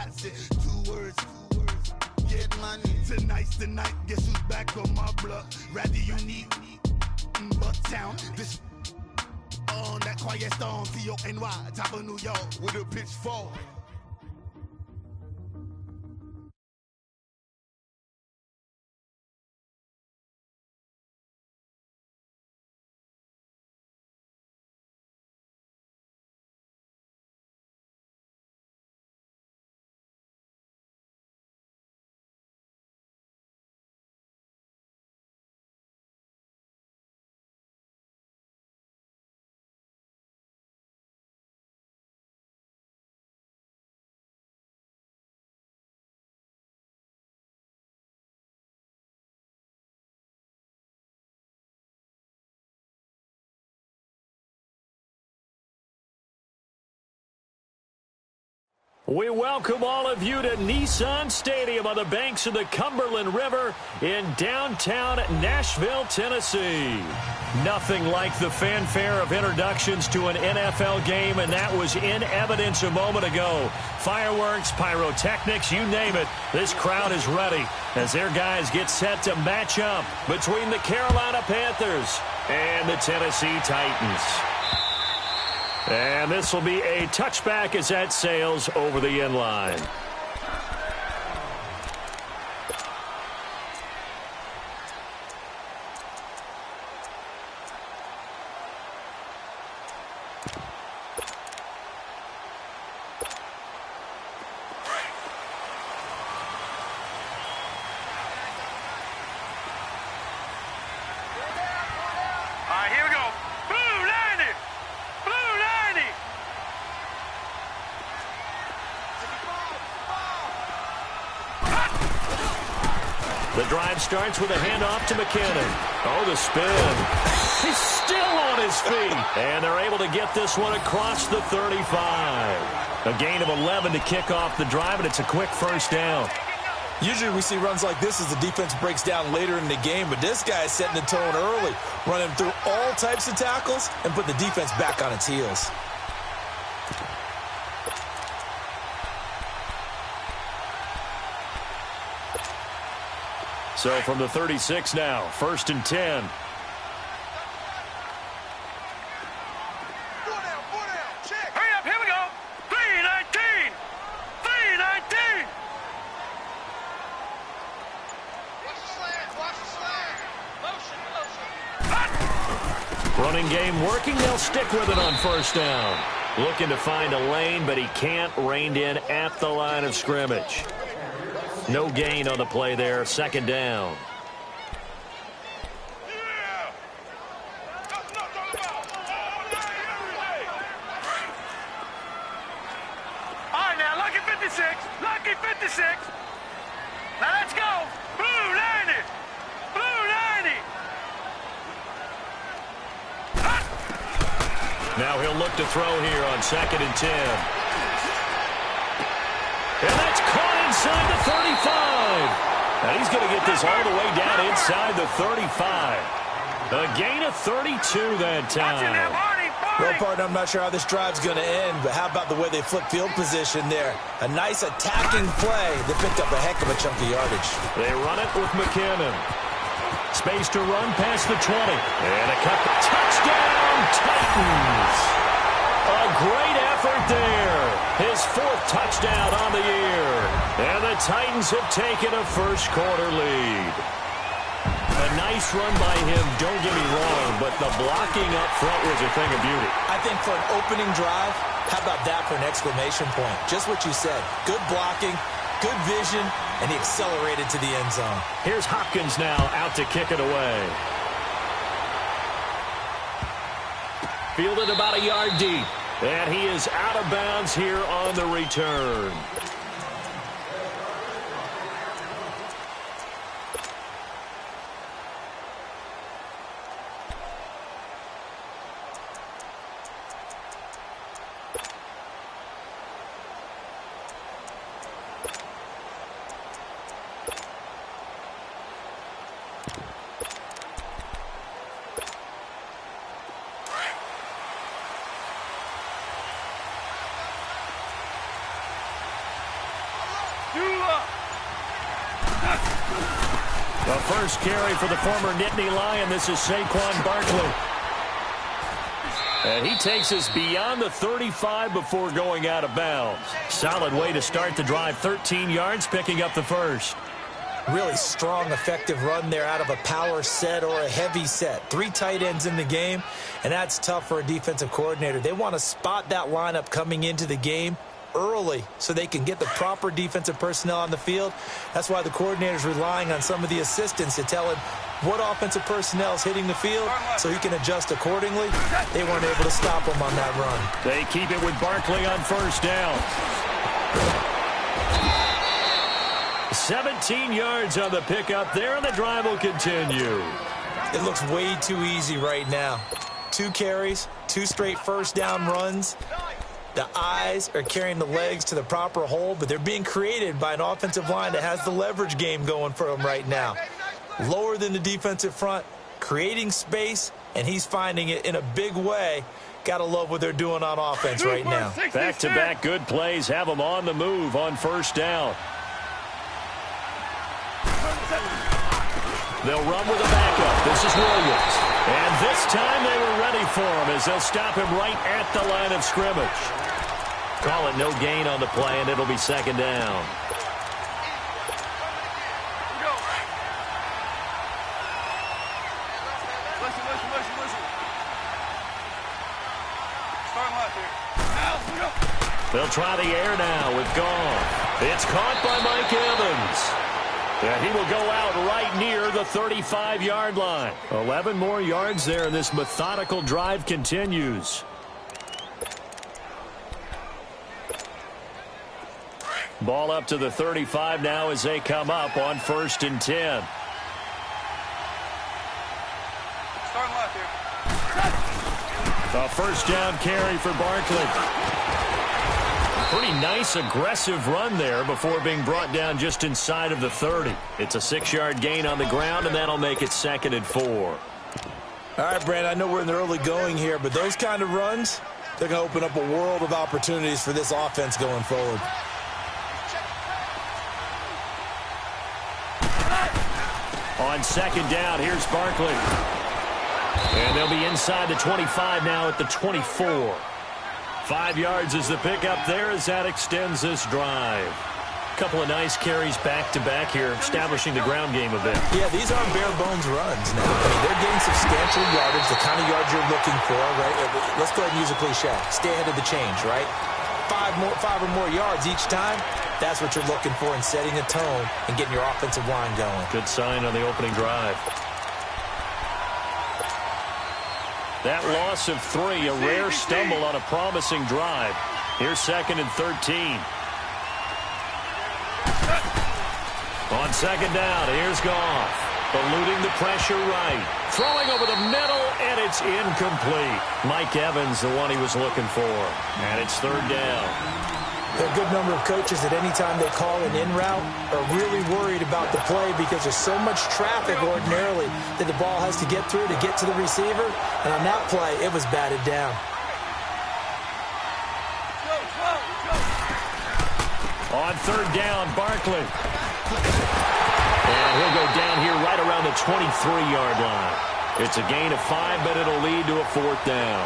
I said two words, get money. Tonight's the night, guess who's back on my block? Rather unique, Bucktown. This on that quiet storm, T-O-N-Y, top of New York with a pitchfork. We welcome all of you to Nissan Stadium on the banks of the Cumberland River in downtown Nashville, Tennessee. Nothing like the fanfare of introductions to an NFL game, and that was in evidence a moment ago. Fireworks, pyrotechnics, you name it. This crowd is ready as their guys get set to match up between the Carolina Panthers and the Tennessee Titans. And this will be a touchback as that sails over the end line. The drive starts with a handoff to McKinnon. Oh, the spin. He's still on his feet. And they're able to get this one across the 35. A gain of 11 to kick off the drive, and it's a quick first down. Usually we see runs like this as the defense breaks down later in the game, but this guy is setting the tone early, running through all types of tackles and put the defense back on its heels. So from the 36 now, 1st and 10. Hurry up, here we go. 3-19. 3-19. Watch the slant. Motion. Running game working. They'll stick with it on first down. Looking to find a lane, but he can't. Reined in at the line of scrimmage. No gain on the play there. 2nd down. All right, now, lucky 56. Lucky 56. Now, let's go. Blue 90. Blue 90. Now he'll look to throw here on 2nd and 10. And that's caught inside the 35. And he's going to get this all the way down inside the 35. A gain of 32 that time. Well, partner, I'm not sure how this drive's going to end, but how about the way they flip field position there? A nice attacking play that picked up a heck of a chunk of yardage. They run it with McKinnon. Space to run past the 20. And a cut. Touchdown, Titans. A great effort there. His 4th touchdown on the year. And the Titans have taken a first-quarter lead. A nice run by him, don't get me wrong, but the blocking up front was a thing of beauty. I think for an opening drive, how about that for an exclamation point? Just what you said. Good blocking, good vision, and he accelerated to the end zone. Here's Hopkins now out to kick it away. Fielded about a yard deep. And he is out of bounds here on the return. The first carry for the former Nittany Lion. This is Saquon Barkley. And he takes us beyond the 35 before going out of bounds. Solid way to start the drive. 13 yards, picking up the first. Really strong, effective run there out of a power set or a heavy set. 3 tight ends in the game, and that's tough for a defensive coordinator. They want to spot that lineup coming into the game early so they can get the proper defensive personnel on the field. That's why the coordinator's relying on some of the assistants to tell him what offensive personnel is hitting the field so he can adjust accordingly. They weren't able to stop him on that run. They keep it with Barkley on first down. 17 yards on the pickup there, and the drive will continue. It looks way too easy right now. 2 carries, 2 straight first down runs. The eyes are carrying the legs to the proper hole, but they're being created by an offensive line that has the leverage game going for them right now. Lower than the defensive front, creating space, and he's finding it in a big way. Got to love what they're doing on offense right now. Back-to-back good plays have them on the move on first down. They'll run with a backup. This is Williams. And this time they were ready for him as they'll stop him right at the line of scrimmage. Call it no gain on the play, and it'll be second down. They'll try the air now with Goff. It's caught by Mike Evans. And he will go out right near the 35-yard line. 11 more yards there, and this methodical drive continues. Ball up to the 35 now as they come up on 1st and 10. A first down carry for Barkley. Pretty nice, aggressive run there before being brought down just inside of the 30. It's a 6-yard gain on the ground, and that'll make it 2nd and 4. All right, Brand, I know we're in the early going here, but those kind of runs, they're going to open up a world of opportunities for this offense going forward. On 2nd down, here's Barkley. And they'll be inside the 25 now at the 24. 5 yards is the pickup there as that extends this drive. Couple of nice carries back-to-back here, establishing the ground game a bit. Yeah, these aren't bare-bones runs now. I mean, they're getting substantial yardage, the kind of yards you're looking for, right? Let's go ahead and use a cliche. Stay ahead of the change, right? 5 or more yards each time. That's what you're looking for in setting a tone and getting your offensive line going. Good sign on the opening drive. That loss of 3, a rare stumble on a promising drive. Here's 2nd and 13. On 2nd down, here's Goff. Eluding the pressure right. Throwing over the middle, and it's incomplete. Mike Evans, the one he was looking for. And it's 3rd down. There are a good number of coaches that any time they call an in route are really worried about the play because there's so much traffic ordinarily that the ball has to get through to get to the receiver. And on that play, it was batted down. On 3rd down, Barkley. And he'll go down here right around the 23-yard line. It's a gain of 5, but it'll lead to a 4th down.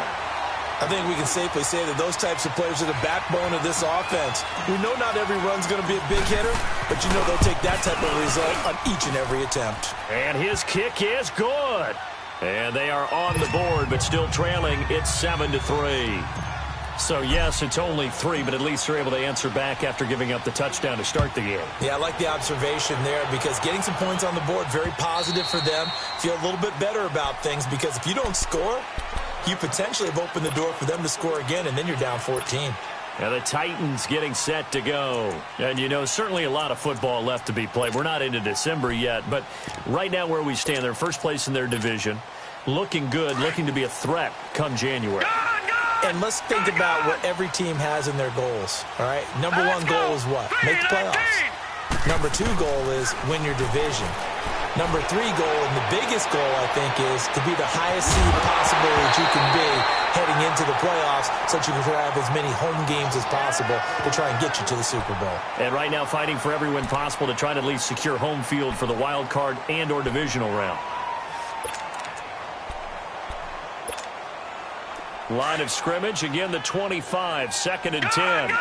I think we can safely say that those types of players are the backbone of this offense. We know not every run's going to be a big hitter, but you know they'll take that type of result on each and every attempt. And his kick is good. And they are on the board, but still trailing. It's 7-3. So, yes, it's only 3, but at least they're able to answer back after giving up the touchdown to start the game. Yeah, I like the observation there because getting some points on the board, very positive for them. Feel a little bit better about things because if you don't score, you potentially have opened the door for them to score again, and then you're down 14. And the Titans getting set to go. And, you know, certainly a lot of football left to be played. We're not into December yet, but right now where we stand, they're first place in their division. Looking good, looking to be a threat come January. And let's think about what every team has in their goals, all right? Number 1 goal is what? Make the playoffs. Number 2 goal is win your division. Number 3 goal, and the biggest goal, I think, is to be the highest seed possible that you can be heading into the playoffs so that you can have as many home games as possible to try and get you to the Super Bowl. And right now fighting for every win possible to try to at least secure home field for the wild card and or divisional round. Line of scrimmage, again the 25, 2nd and 10.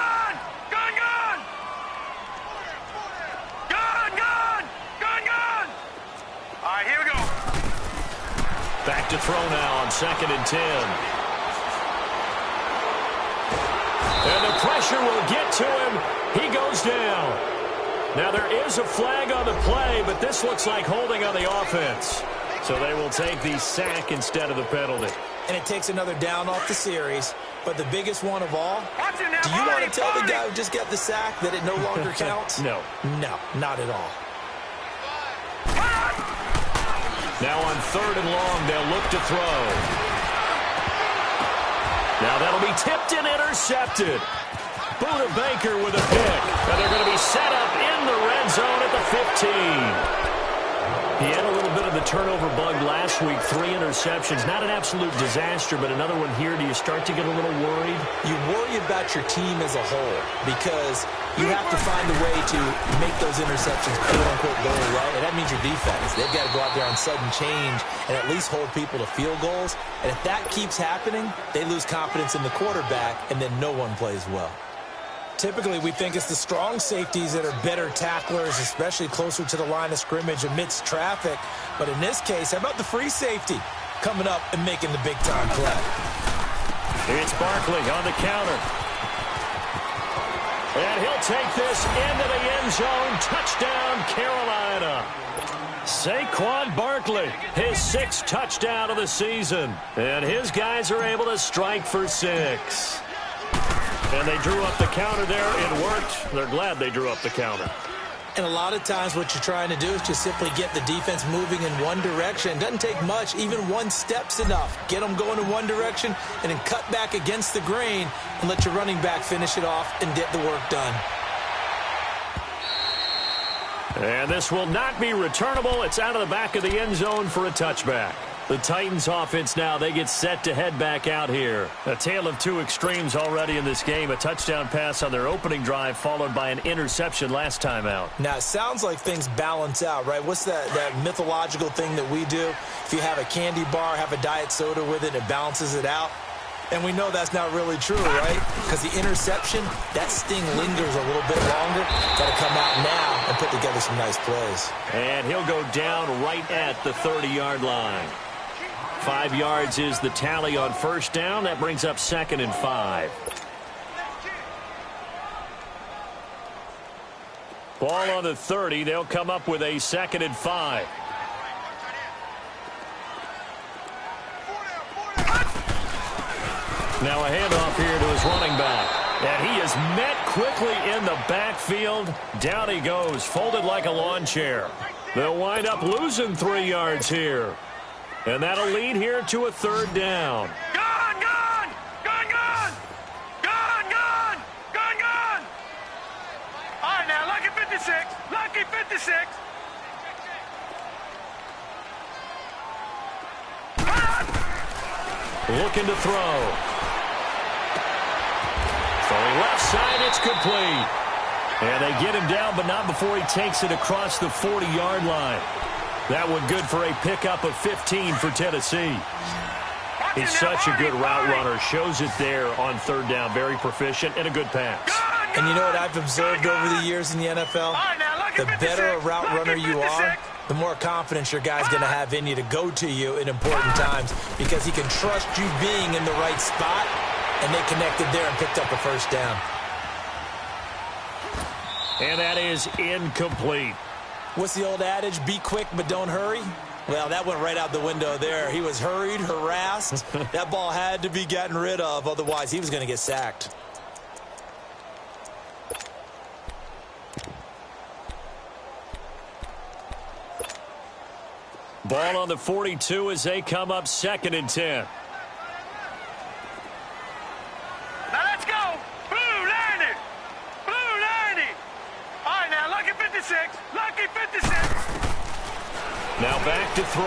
Back to throw now on 2nd and 10. And the pressure will get to him. He goes down. Now there is a flag on the play, but this looks like holding on the offense. So they will take the sack instead of the penalty. And it takes another down off the series. But the biggest one of all, do you want to tell the guy who just got the sack that it no longer counts? No. No, not at all. Now on 3rd and long, they'll look to throw. Now that'll be tipped and intercepted. Buda Baker with a pick. And they're going to be set up in the red zone at the 15. He had a little bit of the turnover bug last week, 3 interceptions. Not an absolute disaster, but another one here. Do you start to get a little worried? You worry about your team as a whole because you have to find a way to make those interceptions quote-unquote go away, and that means your defense. They've got to go out there on sudden change and at least hold people to field goals. And if that keeps happening, they lose confidence in the quarterback, and then no one plays well. Typically, we think it's the strong safeties that are better tacklers, especially closer to the line of scrimmage amidst traffic. But in this case, how about the free safety coming up and making the big-time play? It's Barkley on the counter. And he'll take this into the end zone. Touchdown, Carolina. Saquon Barkley, his 6th touchdown of the season. And his guys are able to strike for 6. And they drew up the counter there. It worked. They're glad they drew up the counter. And a lot of times what you're trying to do is just simply get the defense moving in one direction. It doesn't take much. Even one step's enough. Get them going in one direction and then cut back against the grain and let your running back finish it off and get the work done. And this will not be returnable. It's out of the back of the end zone for a touchback. The Titans offense now, they get set to head back out here. A tale of 2 extremes already in this game. A touchdown pass on their opening drive followed by an interception last time out. Now, it sounds like things balance out, right? What's that mythological thing that we do? If you have a candy bar, have a diet soda with it, it balances it out. And we know that's not really true, right? Because the interception, that sting lingers a little bit longer. Got to come out now and put together some nice plays. And he'll go down right at the 30-yard line. 5 yards is the tally on 1st down. That brings up 2nd and 5. Ball on the 30. They'll come up with a 2nd and 5. Now a handoff here to his running back. And he is met quickly in the backfield. Down he goes, folded like a lawn chair. They'll wind up losing 3 yards here. And that'll lead here to a 3rd down. Gone, gone! Gone, gone! Gone, gone! Gone, gone! All right, now, lucky 56. Lucky 56. Looking to throw. Throwing left side, it's complete. And they get him down, but not before he takes it across the 40-yard line. That one good for a pickup of 15 for Tennessee. He's such a good route runner. Shows it there on 3rd down. Very proficient and a good pass. And you know what I've observed over the years in the NFL? The better a route runner you are, the more confidence your guy's going to have in you to go to you in important times because he can trust you being in the right spot, and they connected there and picked up a 1st down. And that is incomplete. What's the old adage? Be quick, but don't hurry. Well, that went right out the window there. He was hurried, harassed. That ball had to be gotten rid of. Otherwise, he was going to get sacked. Ball on the 42 as they come up 2nd and 10. Now let's go. Blue 90. Blue 90. All right, now, lucky 56. Lucky 56. Now back to throw.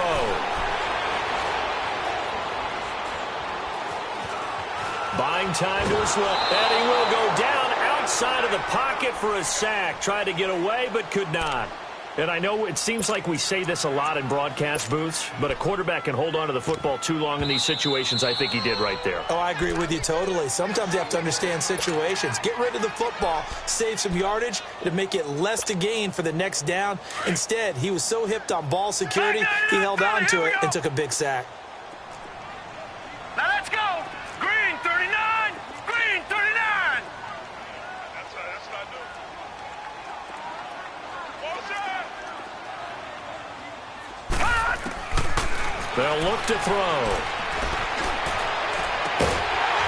Buying time to his left. And he will go down outside of the pocket for a sack. Tried to get away, but could not. And I know it seems like we say this a lot in broadcast booths, but a quarterback can hold on to the football too long in these situations. I think he did right there. Oh, I agree with you totally. Sometimes you have to understand situations. Get rid of the football, save some yardage, to make it less to gain for the next down. Instead, he was so hipped on ball security, he held on to it and took a big sack. Now let's go. Green 39. Green 39. That's what I do. They'll look to throw.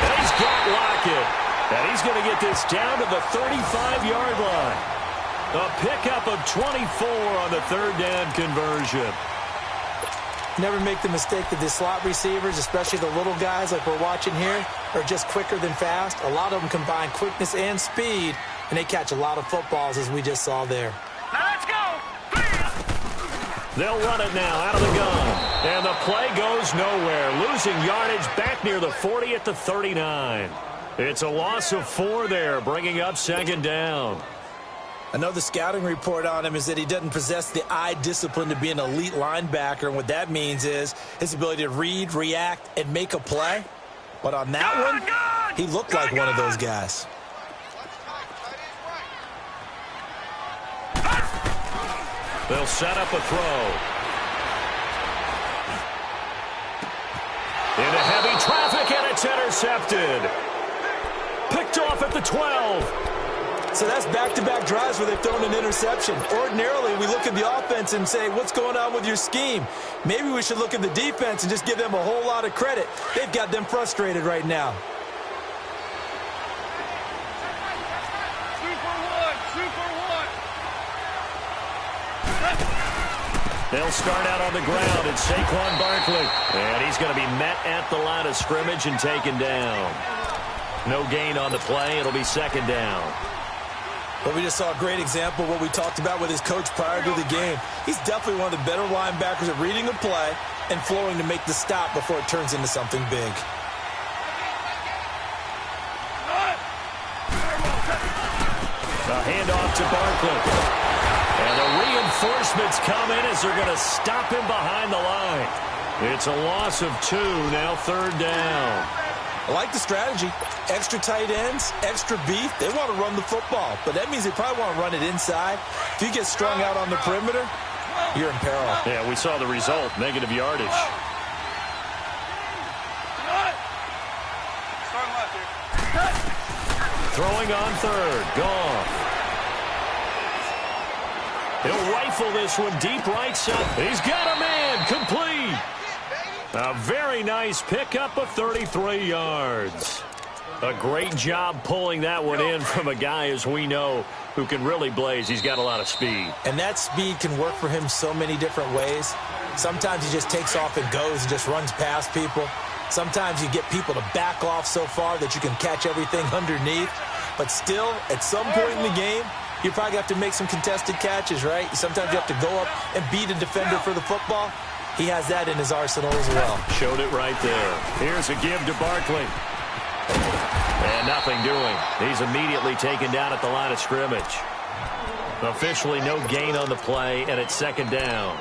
And he's got Lockett. And he's going to get this down to the 35-yard line. A pickup of 24 on the third down conversion. Never make the mistake that the slot receivers, especially the little guys like we're watching here, are just quicker than fast. A lot of them combine quickness and speed, and they catch a lot of footballs, as we just saw there. Now let's go. They'll run it now out of the gun. And the play goes nowhere. Losing yardage back near the 40 at the 39. It's a loss of 4 there, bringing up second down. I know the scouting report on him is that he doesn't possess the eye discipline to be an elite linebacker. And what that means is his ability to read, react, and make a play. But on that one, he looked like one of those guys. They'll set up a throw. Into heavy traffic, and it's intercepted. Picked off at the 12. So that's back-to-back drives where they've thrown an interception. Ordinarily, we look at the offense and say, what's going on with your scheme? Maybe we should look at the defense and just give them a whole lot of credit. They've got them frustrated right now. They'll start out on the ground, and Saquon Barkley. And he's going to be met at the line of scrimmage and taken down. No gain on the play. It'll be second down. But we just saw a great example of what we talked about with his coach prior to the game. He's definitely one of the better linebackers at reading a play and flowing to make the stop before it turns into something big. A handoff to Barkley. And the reinforcements come in as they're going to stop him behind the line. It's a loss of 2, now third down. I like the strategy. Extra tight ends, extra beef. They want to run the football, but that means they probably want to run it inside. If you get strung out on the perimeter, you're in peril. Yeah, we saw the result, negative yardage. Throwing on third, Goff. He'll rifle this one deep right side. He's got a man, complete. A very nice pickup of 33 yards. A great job pulling that one in from a guy, as we know, who can really blaze. He's got a lot of speed. And that speed can work for him so many different ways. Sometimes he just takes off and goes and just runs past people. Sometimes you get people to back off so far that you can catch everything underneath. But still, at some point in the game, you probably have to make some contested catches, right? Sometimes you have to go up and beat a defender for the football. He has that in his arsenal as well. Showed it right there. Here's a give to Barkley. And nothing doing. He's immediately taken down at the line of scrimmage. Officially no gain on the play, and it's second down.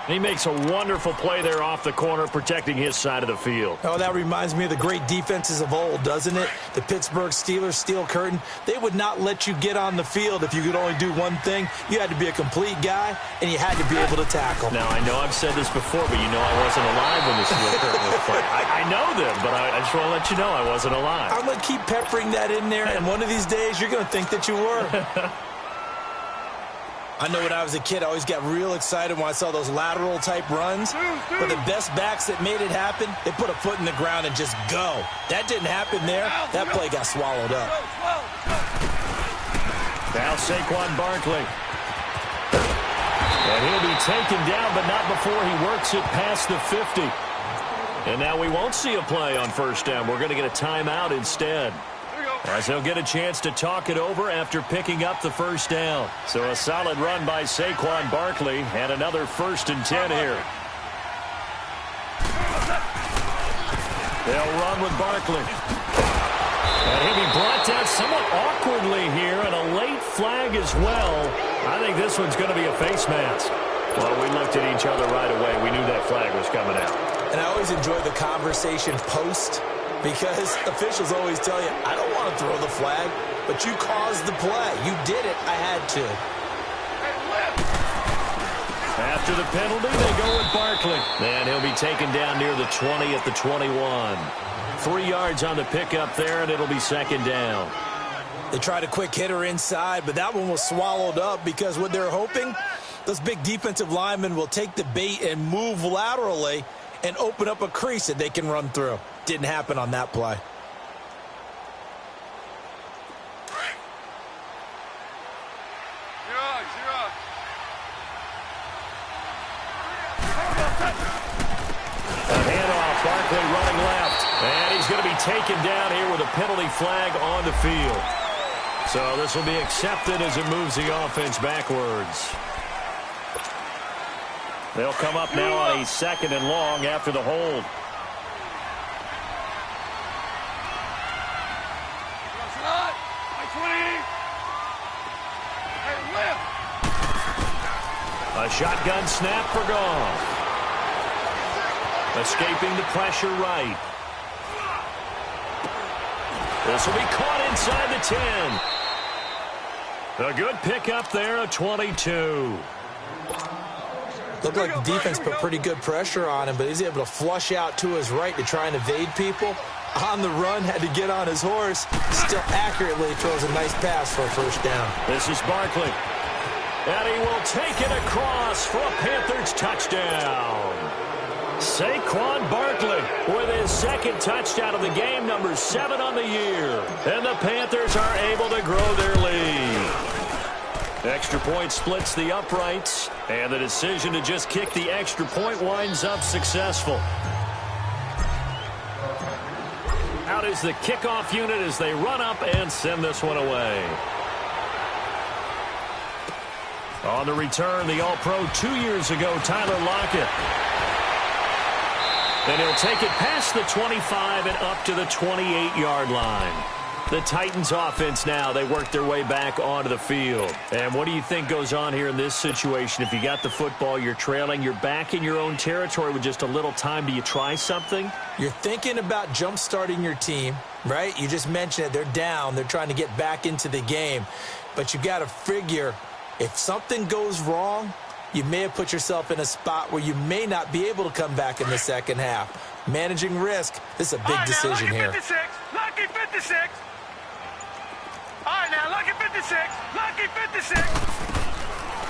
He makes a wonderful play there off the corner, protecting his side of the field. Oh, that reminds me of the great defenses of old, doesn't it? The Pittsburgh Steelers, steel curtain. They would not let you get on the field if you could only do one thing. You had to be a complete guy, and you had to be able to tackle. Now, I know I've said this before, but you know I wasn't alive when the steel curtain was played. I know them, but I just want to let you know I wasn't alive. I'm going to keep peppering that in there, and one of these days you're going to think that you were. I know when I was a kid, I always got real excited when I saw those lateral-type runs. But the best backs that made it happen, they put a foot in the ground and just go. That didn't happen there. That play got swallowed up. Now Saquon Barkley. And he'll be taken down, but not before he works it past the 50. And now we won't see a play on first down. We're going to get a timeout instead. As he'll get a chance to talk it over after picking up the first down. So a solid run by Saquon Barkley and another 1st and 10 here. They'll run with Barkley. And he'll be brought down somewhat awkwardly here, and a late flag as well. I think this one's going to be a face mask. Well, we looked at each other right away. We knew that flag was coming out. And I always enjoy the conversation post, because officials always tell you, I don't want to throw the flag, but you caused the play. You did it. I had to. After the penalty, they go with Barkley. And he'll be taken down near the 20 at the 21. 3 yards on the pickup there, and it'll be 2nd down. They tried a quick hitter inside, but that one was swallowed up because what they're hoping, those big defensive linemen will take the bait and move laterally and open up a crease that they can run through. Didn't happen on that play. A handoff, Barkley running left. And he's going to be taken down here with a penalty flag on the field. So this will be accepted as it moves the offense backwards. They'll come up now on a 2nd and long after the hold. A shotgun snap for Goff. Escaping the pressure right. This will be caught inside the 10. A good pickup there, a 22. Looked like the defense put pretty good pressure on him, but he's able to flush out to his right to try and evade people. On the run, had to get on his horse. Still accurately throws a nice pass for a 1st down. This is Barkley. And he will take it across for a Panthers touchdown. Saquon Barkley with his 2nd touchdown of the game, number 7 on the year. And the Panthers are able to grow their lead. Extra point splits the uprights, and the decision to just kick the extra point winds up successful. Out is the kickoff unit as they run up and send this one away. On the return, the All-Pro 2 years ago, Tyler Lockett. And he'll take it past the 25 and up to the 28-yard line. The Titans offense now, they work their way back onto the field. And what do you think goes on here in this situation? If you got the football, you're trailing, you're back in your own territory with just a little time. Do you try something? You're thinking about jump-starting your team, right? You just mentioned it. They're down. They're trying to get back into the game. But you got to figure, if something goes wrong, you may have put yourself in a spot where you may not be able to come back in the 2nd half. Managing risk, this is a big decision here. Lucky 56. All right, now, lucky 56. Lucky 56.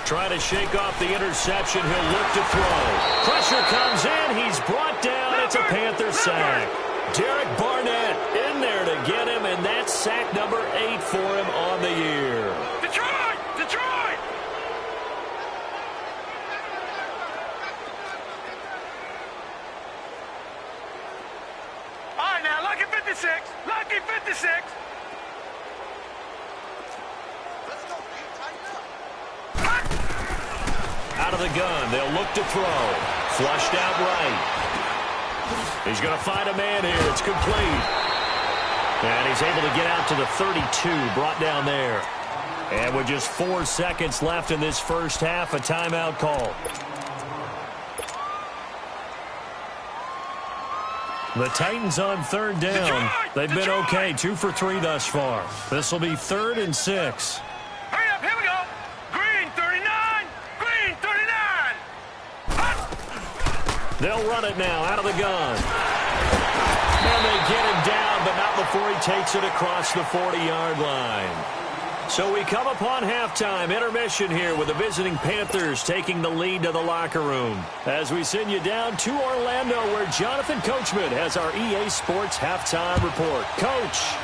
Trying to shake off the interception. He'll look to throw. Pressure comes in. He's brought down. It's a Panther sack. Derek Barnett in there to get him, and that's sack number 8 for him on the year. Detroit! Detroit! All right, now, lucky 56. Lucky 56. Out of the gun, they'll look to throw. Flushed out right. He's going to find a man here. It's complete. And he's able to get out to the 32, brought down there. And with just 4 seconds left in this first half, a timeout call. The Titans on 3rd down. They've been okay, 2 for 3 thus far. This will be 3rd and 6. Hurry up, here we go. Green 39. Green 39. They'll run it now out of the gun. And they get him down, but not before he takes it across the 40-yard line. So we come upon halftime, intermission here with the visiting Panthers taking the lead to the locker room. As we send you down to Orlando, where Jonathan Coachman has our EA Sports halftime report. Coach.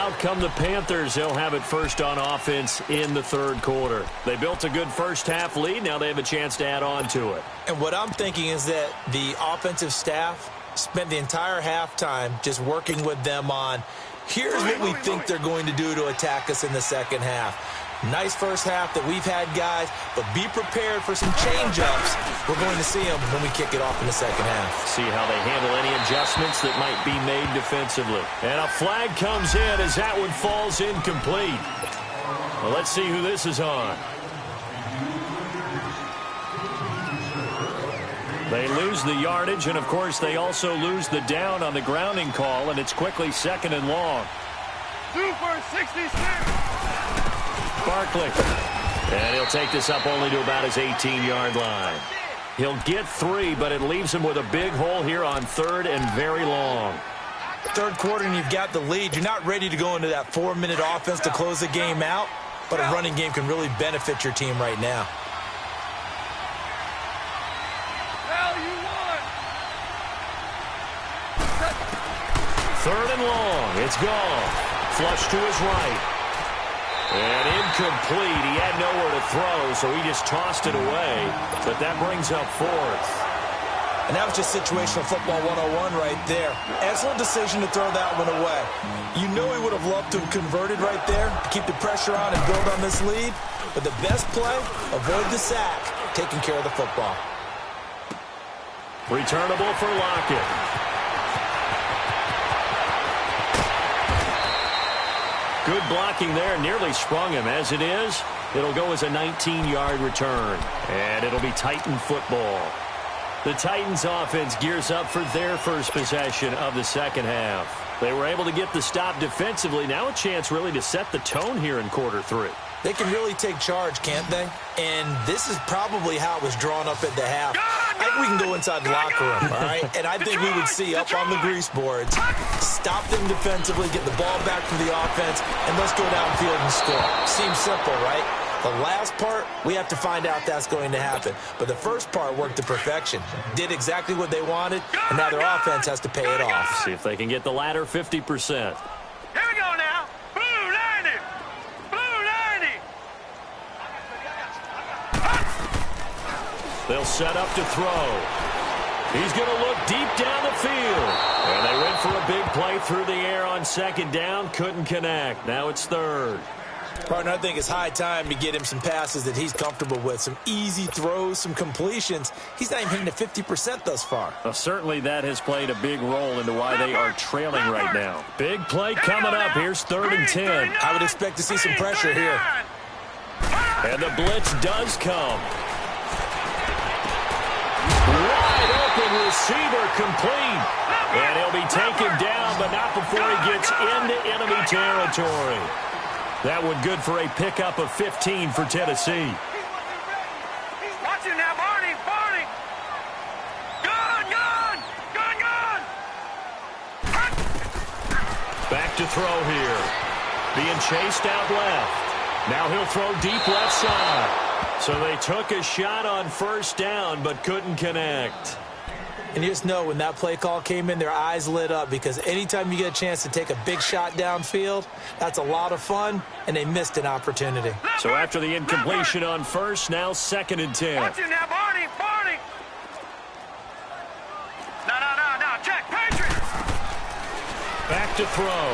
out come the Panthers. They'll have it first on offense in the third quarter. They built a good first-half lead. Now they have a chance to add on to it. And what I'm thinking is that the offensive staff spent the entire halftime just working with them on, here's what we think they're going to do to attack us in the second half. Nice first half that we've had, guys, but be prepared for some change-ups. We're going to see them when we kick it off in the second half. See how they handle any adjustments that might be made defensively. And a flag comes in as that one falls incomplete. Well, let's see who this is on. They lose the yardage, and, of course, they also lose the down on the grounding call, and it's quickly second and long. 2 for 66. Barkley. And he'll take this up only to about his 18-yard line. He'll get 3, but it leaves him with a big hole here on third and very long. Third quarter and you've got the lead. You're not ready to go into that 4-minute offense to close the game out, but a running game can really benefit your team right now. Third and long. It's gone. Flush to his right. And incomplete. He had nowhere to throw, so he just tossed it away. But that brings up fourth. And that was just situational football 101 right there. Excellent decision to throw that one away. You know he would have loved to have converted right there to keep the pressure on and build on this lead. But the best play, avoid the sack, taking care of the football. Returnable for Lockett. Good blocking there, nearly sprung him. As it is, it'll go as a 19-yard return. And it'll be Titan football. The Titans offense gears up for their first possession of the second half. They were able to get the stop defensively. Now a chance really to set the tone here in quarter 3. They can really take charge, can't they? And this is probably how it was drawn up at the half. I think we can go inside the locker room, all right? And I think we would see up on the grease boards, stop them defensively, get the ball back for the offense, and let's go downfield and score. Seems simple, right? The last part, we have to find out that's going to happen. But the first part worked to perfection. Did exactly what they wanted, and now their offense has to pay it off. See if they can get the latter 50%. Here we go now. Blue 90. Blue 90. They'll set up to throw. He's going to look deep down the field. And they went for a big play through the air on second down. Couldn't connect. Now it's third. Partner, I think it's high time to get him some passes that he's comfortable with. Some easy throws, some completions. He's not even hitting at 50% thus far. Well, certainly that has played a big role into why they are trailing right now. Big play coming up. Here's 3rd and 10. I would expect to see some pressure here. And the blitz does come. Wide open receiver complete. And he'll be taken down, but not before he gets into enemy territory. That one good for a pickup of 15 for Tennessee. Watch it now, Barney. Barney. Gun, gun. Gun, gun. Back to throw here. Being chased out left. Now he'll throw deep left side. So they took a shot on first down, but couldn't connect. And you just know when that play call came in, their eyes lit up, because anytime you get a chance to take a big shot downfield, that's a lot of fun, and they missed an opportunity. So after the incompletion on first, now 2nd and 10. Watch it now, Barney. Barney. No. Check. Patriots. Back to throw.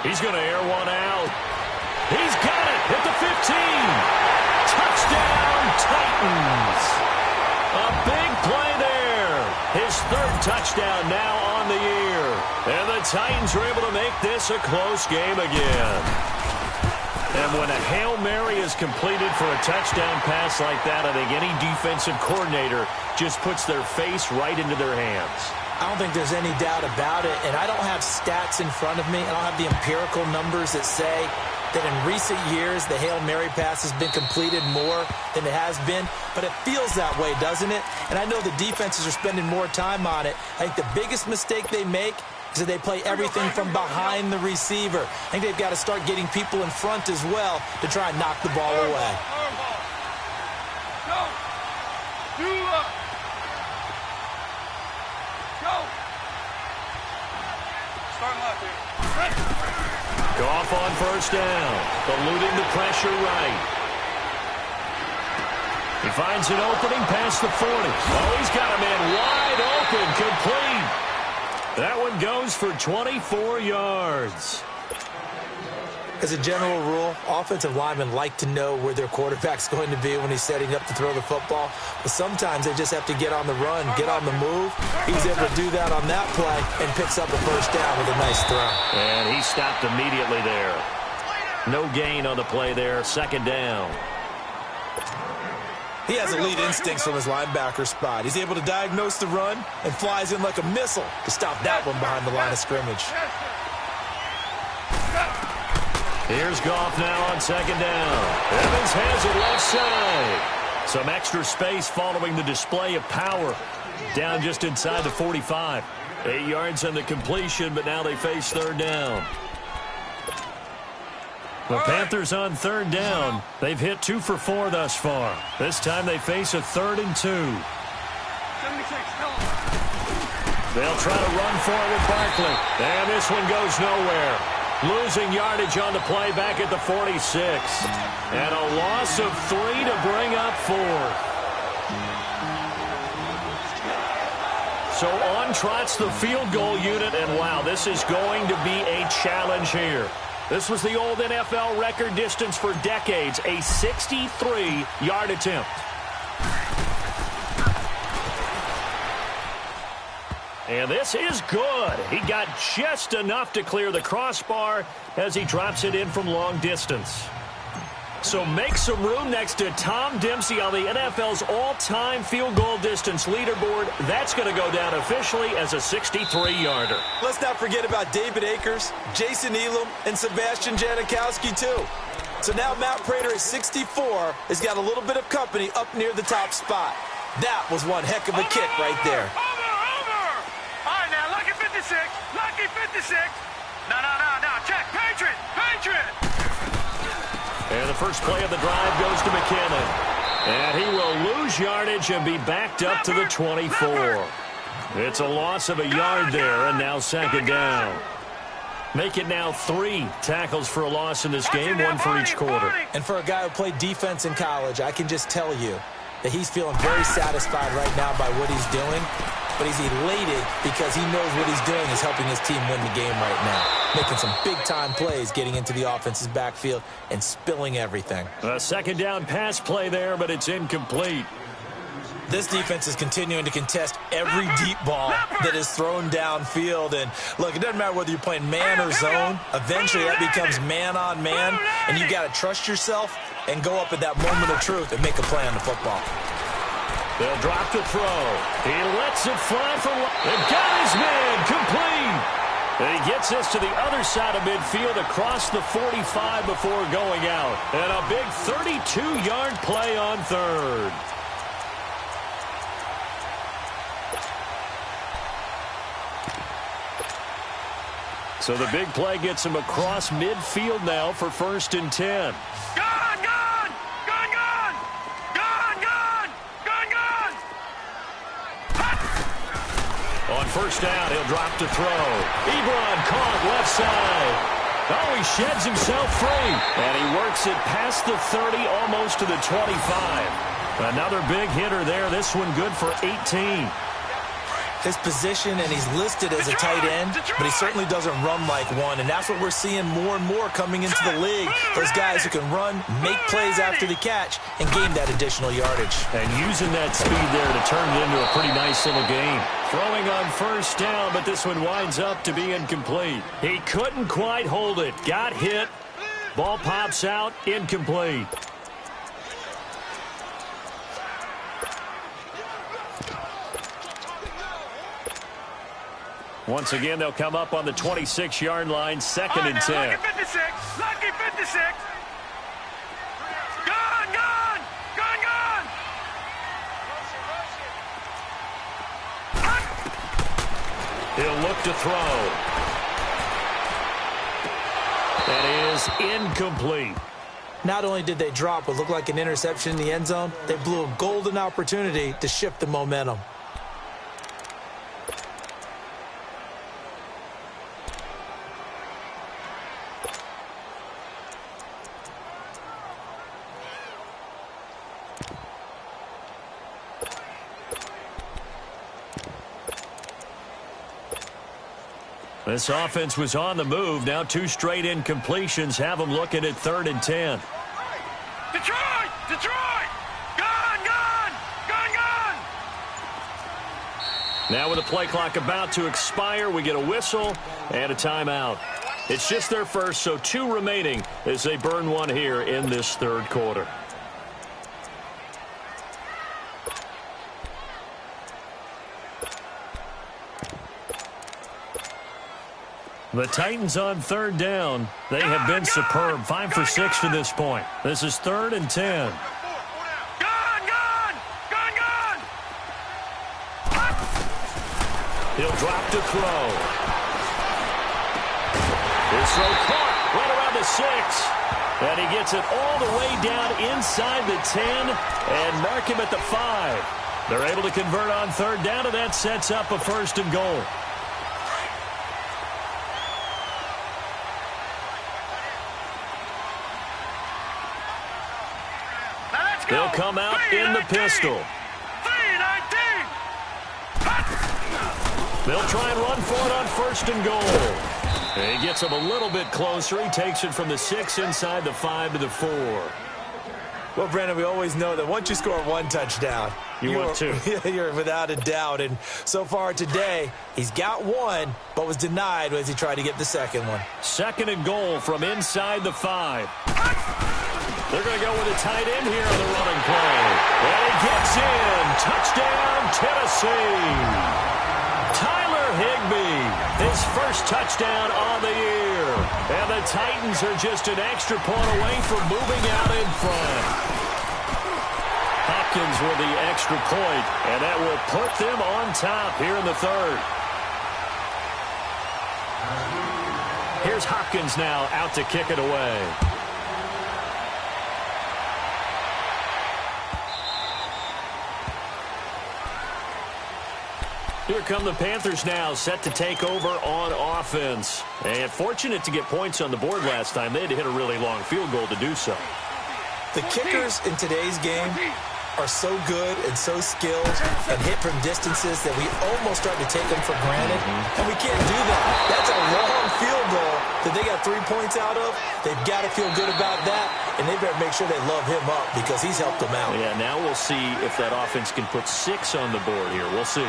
He's going to air one out. He's got it at the 15. Touchdown, Titans. A big play there. His 3rd touchdown now on the year. And the Titans are able to make this a close game again. And when a Hail Mary is completed for a touchdown pass like that, I think any defensive coordinator just puts their face right into their hands. I don't think there's any doubt about it, and I don't have stats in front of me. I don't have the empirical numbers that say that in recent years the Hail Mary pass has been completed more than it has been, but it feels that way, doesn't it? And I know the defenses are spending more time on it. I think the biggest mistake they make is that they play everything from behind the receiver. I think they've got to start getting people in front as well to try and knock the ball away. Go. Do up. Go. Goff on first down, eluding the pressure right. He finds an opening past the 40. Oh, he's got a man wide open, complete. That one goes for 24 yards. As a general rule, offensive linemen like to know where their quarterback's going to be when he's setting up to throw the football. But sometimes they just have to get on the run, get on the move. He was able to do that on that play and picks up a first down with a nice throw. And he stopped immediately there. No gain on the play there. Second down. He has elite instincts from his linebacker spot. He's able to diagnose the run and flies in like a missile to stop that one behind the line of scrimmage. Here's Goff now on second down. Evans has it left side. Some extra space following the display of power. Down just inside the 45. 8 yards on the completion, but now they face third down. The Panthers on third down. They've hit 2 for 4 thus far. This time they face a 3rd and 2. They'll try to run for it with Barkley. And this one goes nowhere. Losing yardage on the play back at the 46. And a loss of 3 to bring up 4. So on trots the field goal unit, and wow, this is going to be a challenge here. This was the old NFL record distance for decades, a 63-yard attempt. And this is good. He got just enough to clear the crossbar as he drops it in from long distance. So make some room next to Tom Dempsey on the NFL's all-time field goal distance leaderboard. That's going to go down officially as a 63-yarder. Let's not forget about David Akers, Jason Elam, and Sebastian Janikowski, too. So now Matt Prater at 64 has got a little bit of company up near the top spot. That was one heck of a kick right there. All right, now, lucky 56. Lucky 56. No. Check. Patriot. And the first play of the drive goes to McKinnon. And he will lose yardage and be backed up to the 24. It's a loss of a yard there, and now second down. Make it now 3 tackles for a loss in this game, 1 for each quarter. And for a guy who played defense in college, I can just tell you that he's feeling very satisfied right now by what he's doing. But he's elated because he knows what he's doing is helping his team win the game right now. Making some big-time plays, getting into the offense's backfield and spilling everything. A second down pass play there, but it's incomplete. This defense is continuing to contest every deep ball that is thrown downfield. And, look, it doesn't matter whether you're playing man or zone. Eventually that becomes man-on-man, and you've got to trust yourself and go up at that moment of truth and make a play on the football. They'll drop the throw. He lets it fly for one. And got his man complete. And he gets this to the other side of midfield across the 45 before going out. And a big 32-yard play on third. So the big play gets him across midfield now for 1st and 10. On first down, he'll drop to throw. Ebron caught left side. Oh, he sheds himself free. And he works it past the 30, almost to the 25. Another big hitter there. This one good for 18. His position, and he's listed as a tight end, but he certainly doesn't run like one, and that's what we're seeing more and more coming into the league. Those guys who can run, make plays after the catch, and gain that additional yardage. And using that speed there to turn it into a pretty nice little game. Throwing on first down, but this one winds up to be incomplete. He couldn't quite hold it. Got hit. Ball pops out, incomplete. Once again, they'll come up on the 26-yard line, 2nd and 10. Lucky 56. Lucky 56. Gone. He'll look to throw. That is incomplete. Not only did they drop what looked like an interception in the end zone, they blew a golden opportunity to shift the momentum. This offense was on the move. Now 2 straight incompletions have them looking at 3rd and 10. Detroit! Detroit! Gone! Gone! Gone! Gone! Now with the play clock about to expire, we get a whistle and a timeout. It's just their first, so 2 remaining as they burn one here in this 3rd quarter. The Titans on 3rd down. They have been superb. 5 for 6 to this point. This is 3rd and 10. Gone! Gone! Gone! Gone! He'll drop to throw. His throw caught right around the 6. And he gets it all the way down inside the 10 and mark him at the 5. They're able to convert on 3rd down, and that sets up a 1st and goal. They'll come out in the pistol. 3-19. They'll try and run for it on 1st and goal. And he gets him a little bit closer. He takes it from the 6 inside the 5 to the 4. Well, Brandon, we always know that once you score 1 touchdown, want 2. You're without a doubt. And so far today, he's got 1, but was denied as he tried to get the 2nd one. 2nd and goal from inside the 5. They're going to go with a tight end here on the running play. And he gets in. Touchdown, Tennessee. Tyler Higbee, his first touchdown on the year. And the Titans are just an extra point away from moving out in front. Hopkins with the extra point, and that will put them on top here in the 3rd. Here's Hopkins now out to kick it away. Here come the Panthers now, set to take over on offense. And fortunate to get points on the board last time. They had to hit a really long field goal to do so. The kickers in today's game are so good and so skilled and hit from distances that we almost start to take them for granted. And we can't do that. That's a long field goal that they got 3 points out of. They've got to feel good about that, and they better make sure they love him up because he's helped them out. Yeah, now we'll see if that offense can put 6 on the board here. We'll see.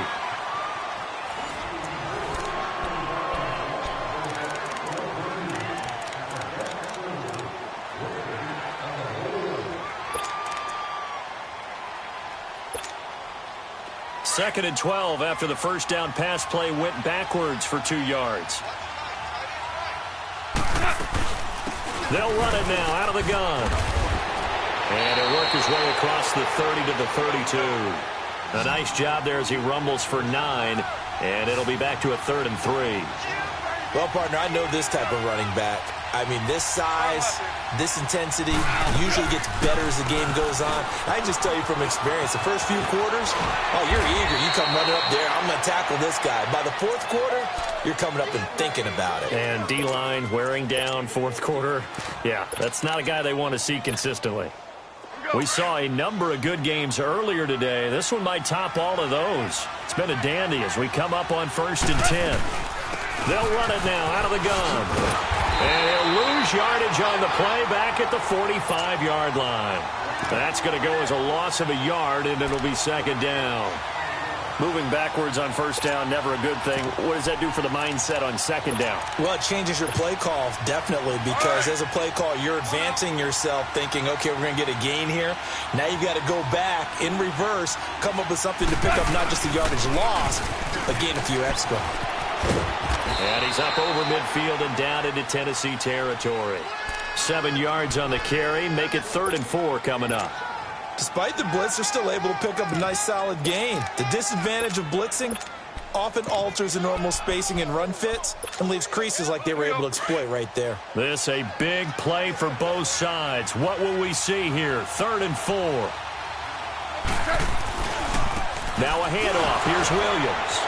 Second and 12 after the first down pass play went backwards for 2 yards. They'll run it now out of the gun. And it'll work his way across the 30 to the 32. A nice job there as he rumbles for 9. And it'll be back to a 3rd and 3. Well, partner, I know this type of running back. I mean, this size, this intensity usually gets better as the game goes on. I just tell you from experience, the first few quarters, oh, you're eager. You come running up there, I'm going to tackle this guy. By the 4th quarter, you're coming up and thinking about it. And D-line wearing down 4th quarter. Yeah, that's not a guy they want to see consistently. We saw a number of good games earlier today. This one might top all of those. It's been a dandy as we come up on 1st and 10. They'll run it now out of the gun. And he'll lose yardage on the play back at the 45-yard line. That's going to go as a loss of a yard, and it'll be 2nd down. Moving backwards on 1st down, never a good thing. What does that do for the mindset on 2nd down? Well, it changes your play call, definitely, because as a play call, you're advancing yourself thinking, okay, we're going to get a gain here. Now you've got to go back in reverse, come up with something to pick up not just the yardage lost, but gain a few extra. And he's up over midfield and down into Tennessee territory. 7 yards on the carry, make it 3rd and 4 coming up. Despite the blitz, they're still able to pick up a nice solid gain. The disadvantage of blitzing often alters the normal spacing and run fits and leaves creases like they were able to exploit right there. This a big play for both sides. What will we see here? 3rd and 4. Now a handoff. Here's Williams.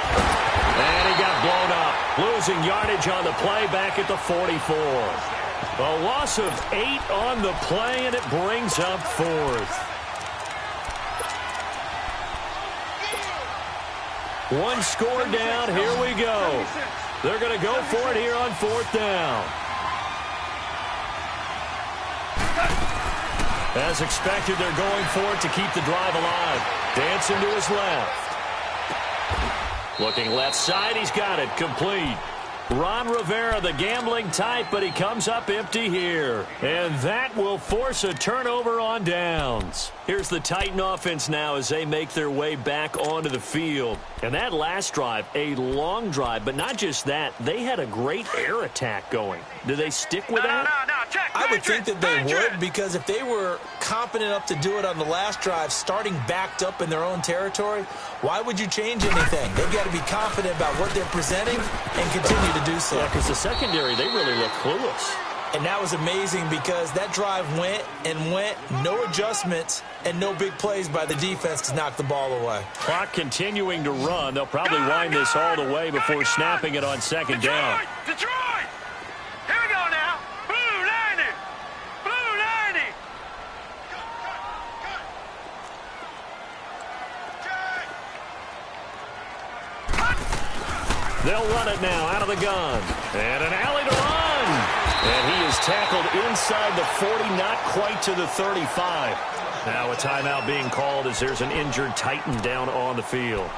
And he got blown up. Losing yardage on the play back at the 44. A loss of 8 on the play, and it brings up 4th. One score down. Here we go. They're going to go for it here on 4th down. As expected, they're going for it to keep the drive alive. Dancing to his left. Looking left side. He's got it. Complete. Ron Rivera, the gambling type, but he comes up empty here. And that will force a turnover on downs. Here's the Titan offense now as they make their way back onto the field. And that last drive, a long drive, but not just that. They had a great air attack going. Do they stick with that? No. Check. I would think that they would, because if they were confident enough to do it on the last drive, starting backed up in their own territory, why would you change anything? They've got to be confident about what they're presenting and continue to do so. Yeah, because the secondary, they really look clueless. And that was amazing because that drive went and went, no adjustments, and no big plays by the defense to knock the ball away. Clock continuing to run. They'll probably wind this all the way before snapping it on 2nd down. Detroit! Here we go now. Blue 90! Blue 90! They'll run it now out of the gun. And an alley to run. And he is tackled inside the 40, not quite to the 35. Now a timeout being called as there's an injured Titan down on the field.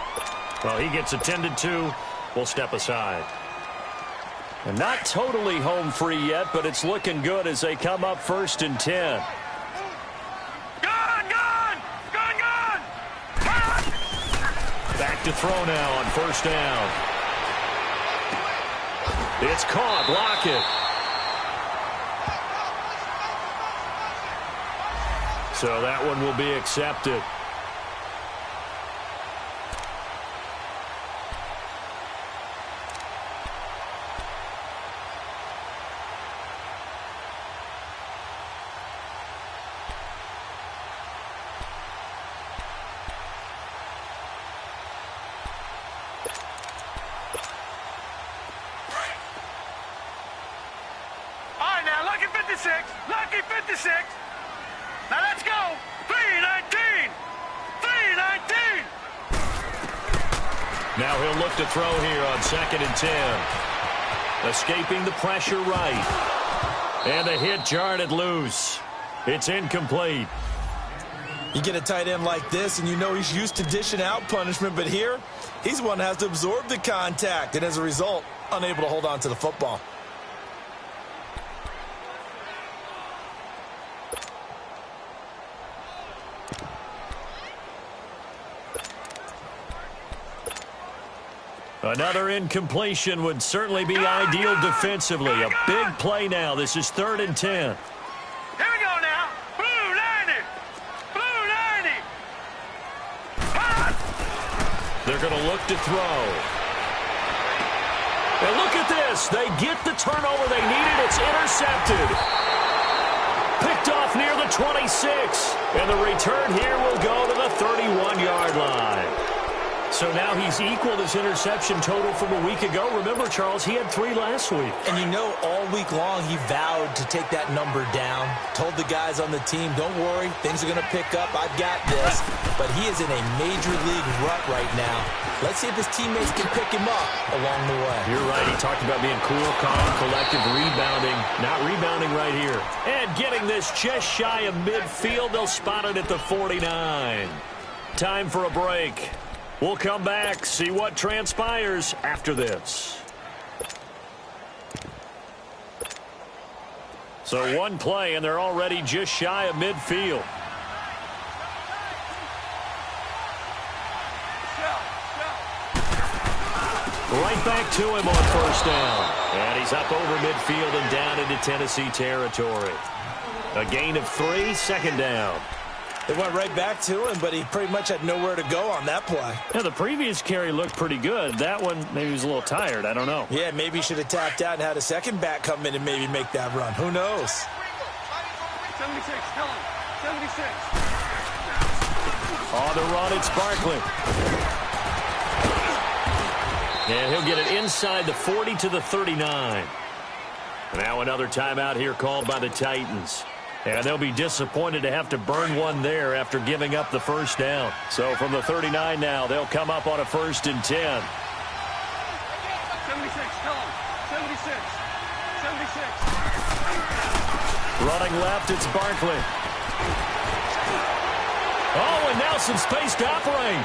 Well, he gets attended to. We'll step aside. And not totally home free yet, but it's looking good as they come up 1st and 10. Gun! Back to throw now on 1st down. It's caught. Lockett. So that one will be accepted. Lucky 56. Lucky 56. Now let's go. 319. 319. Now he'll look to throw here on 2nd and 10. Escaping the pressure right. And a hit jarred it loose. It's incomplete. You get a tight end like this, and you know he's used to dishing out punishment, but here, he's the one that has to absorb the contact, and as a result, unable to hold on to the football. Another incompletion would certainly be ideal defensively. A big play now. This is 3rd and 10. Here we go now. Blue 90. Blue 90. They're going to look to throw. And look at this. They get the turnover they needed. It's intercepted. Picked off near the 26. And the return here will go to the 31-yard line. So now he's equaled his interception total from a week ago. Remember, Charles, he had 3 last week. And you know, all week long he vowed to take that number down. Told the guys on the team, don't worry, things are going to pick up. I've got this. But he is in a major league rut right now. Let's see if his teammates can pick him up along the way. You're right. He talked about being cool, calm, collective, rebounding. Not rebounding right here. And getting this just shy of midfield. They'll spot it at the 49. Time for a break. We'll come back, see what transpires after this. So one play, and they're already just shy of midfield. Right back to him on 1st down. And he's up over midfield and down into Tennessee territory. A gain of 3, 2nd down. They went right back to him, but he pretty much had nowhere to go on that play. Yeah, the previous carry looked pretty good. That one, maybe he was a little tired. I don't know. Yeah, maybe he should have tapped out and had a second back come in and maybe make that run. Who knows? 76, tell him. 76. On the run, it's Barkley. And he'll get it inside the 40 to the 39. Now another timeout here called by the Titans. And they'll be disappointed to have to burn one there after giving up the first down. So from the 39 now, they'll come up on a 1st and 10. 76, tell him. 76, 76. Running left, it's Barkley. Oh, and now some space to operate.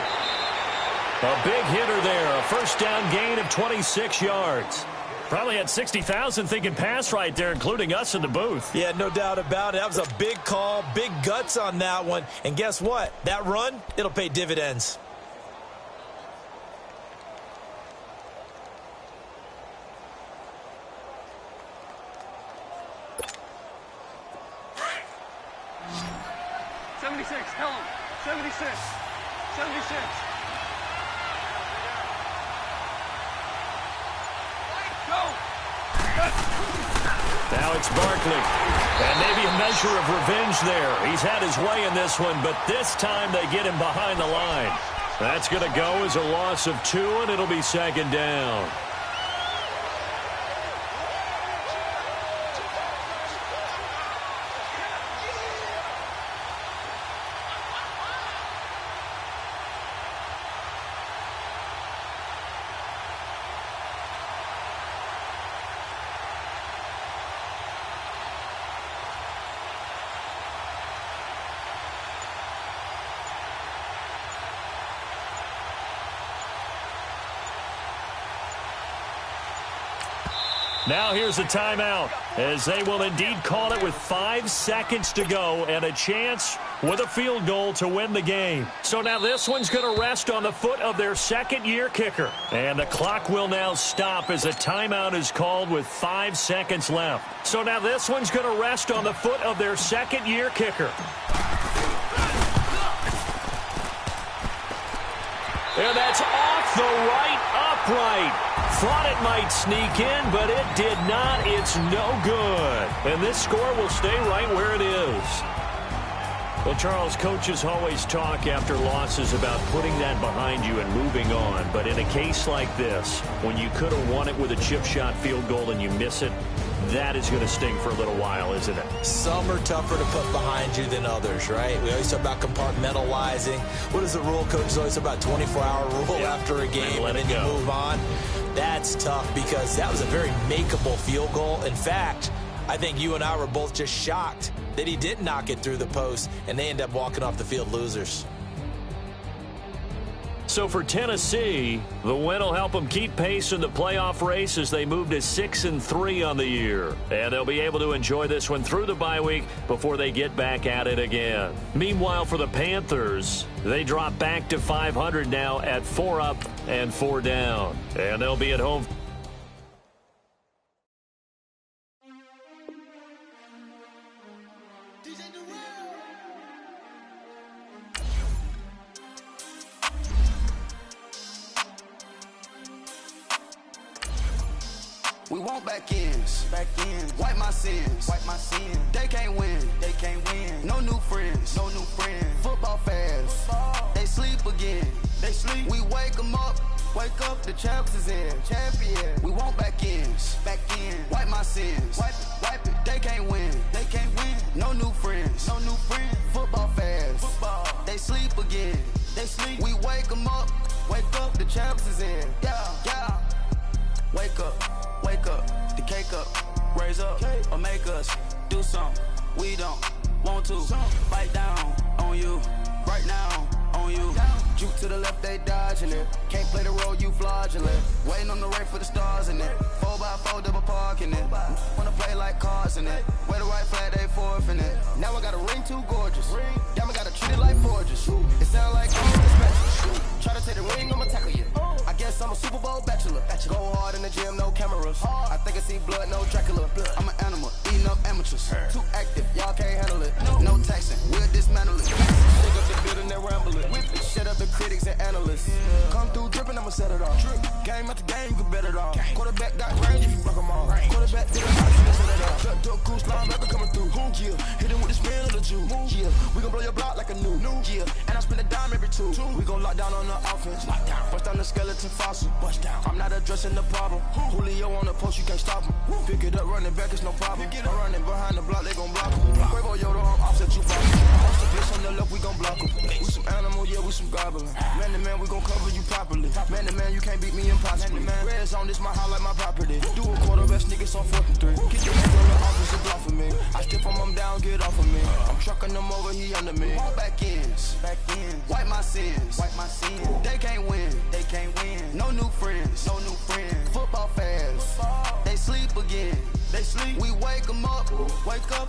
A big hitter there, a first down gain of 26 yards. Probably had 60,000 thinking pass right there, including us in the booth. Yeah, no doubt about it. That was a big call, big guts on that one. And guess what? That run, it'll pay dividends. Tell him. 76. 76. Now it's Barkley. And maybe a measure of revenge there. He's had his way in this one, but this time they get him behind the line. That's going to go as a loss of 2, and it'll be 2nd down. Now here's a timeout, as they will indeed call it with 5 seconds to go and a chance with a field goal to win the game. So now this one's going to rest on the foot of their second-year kicker. And the clock will now stop as a timeout is called with 5 seconds left. So now this one's going to rest on the foot of their second-year kicker. And that's off the right upright. Thought it might sneak in, but it did not. It's no good. And this score will stay right where it is. Well, Charles, coaches always talk after losses about putting that behind you and moving on. But in a case like this, when you could have won it with a chip shot field goal and you miss it, that is going to sting for a little while, isn't it? Some are tougher to put behind you than others, right? We always talk about compartmentalizing. What is the rule? Coaches always talk about 24-hour rule after a game, and then you move on. That's tough because that was a very makeable field goal. In fact, I think you and I were both just shocked that he didn't knock it through the post, and they end up walking off the field losers. So for Tennessee, the win will help them keep pace in the playoff race as they move to 6-3 on the year. And they'll be able to enjoy this one through the bye week before they get back at it again. Meanwhile, for the Panthers, they drop back to 500 now at 4 up and 4 down. And they'll be at home. We want back ends, wipe my sins, They can't win, No new friends, Football fans, they sleep again, We wake them up, the champs is in, We want back ends, wipe my sins, wipe it. They can't win, No new friends, Football fans, they sleep again, We wake them up, the champs is in, yeah. Wake up, the cake up, raise up, or make us do something we don't want to. Bite down on you, right now on you. Juke to the left, they dodging it. Can't play the role, you fraudulent. Waiting on the rain for the stars in it. 4x4 double parking it. Wanna play like cars in it. Wear the right flag, they forfeit it. Now I got a ring too gorgeous. Damn, I gotta treat it like forges. It sound like I'm special. Try to take the ring, I'ma tackle you. I guess I'm a Super Bowl bachelor. Go hard in the gym, no cameras. I think I see blood, no Dracula. I'm an animal, eating up amateurs. Too active, y'all can't handle it. No taxing, we'll dismantle it. Shake up the building and ramble it. Whip it, shut up the critics and analysts. Come through dripping, I'ma set it off. Game after game, you can bet it off. Quarterback got range if you rock them all. Quarterback did it off, you can set it off. Duck, duck, goose, linebacker coming through. Yeah, hit him with the spin of the Jew. Yeah, we gon' blow your block like a new. Yeah, and I spend a dime every two. We gon' lock down on the offense. Bust down the skeleton fossil. I'm not addressing the problem. Julio on the post, you can't stop him. Pick it up, running back, it's no problem. I'm running behind the block, they gon' block him. Quavo Yoda, I'm offset, you block him. Once the place on the left, we gon' block him. We some animal, yeah, we some goblin. Man to man, we gon' cover you properly. Man to man, you can't beat me impossibly. Red zone, this my house like my property. Do a quarterback sneakers on 4th and 3. Keep the hands on the offensive block for me. I stiff him down, get off of me. I'm trucking them over, he under me. Back ends, wipe my sins, They can't win, No new friends, Football fans, they sleep again. We wake them up,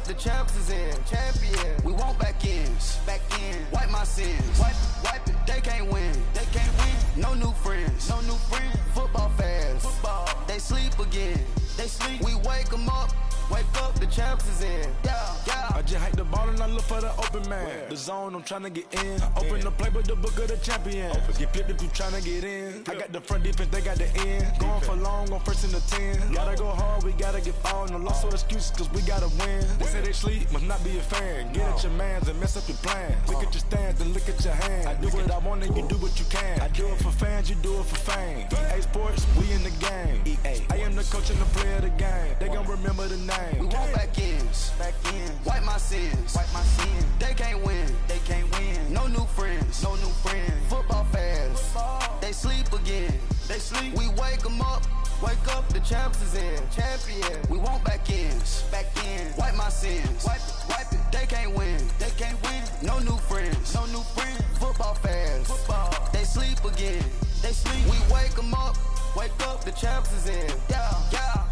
the champs is in. Champion, we want back ends, wipe my sins, wipe it. They can't win, No new friends, Football fans, they sleep again. We wake them up, the champs is in. Yeah. I just hike the ball and I look for the open man. The zone, I'm tryna get in. Open the playbook, the book of the champion. Get flipped if you tryna get in. I got the front defense, they got the end. Going for long, on 1st and the 10. Gotta go hard, we gotta get all. No loss or excuses, cause we gotta win. They say they sleep, must not be a fan. Get at your mans and mess up your plans. Look at your stands and look at your hands. I do what I want and you do what you can. I do it for fans, you do it for fame. EA Sports, we in the game. I am the coach and the player of the game. They gon' remember the name. We want back ends, wipe my sins, They can't win, No new friends, Football fans, they sleep again. We wake them up, the champs is in. Champion, we want back ends, wipe my sins, wipe it. They can't win, No new friends, Football fans, they sleep again. We wake them up, the champs is in. Yeah.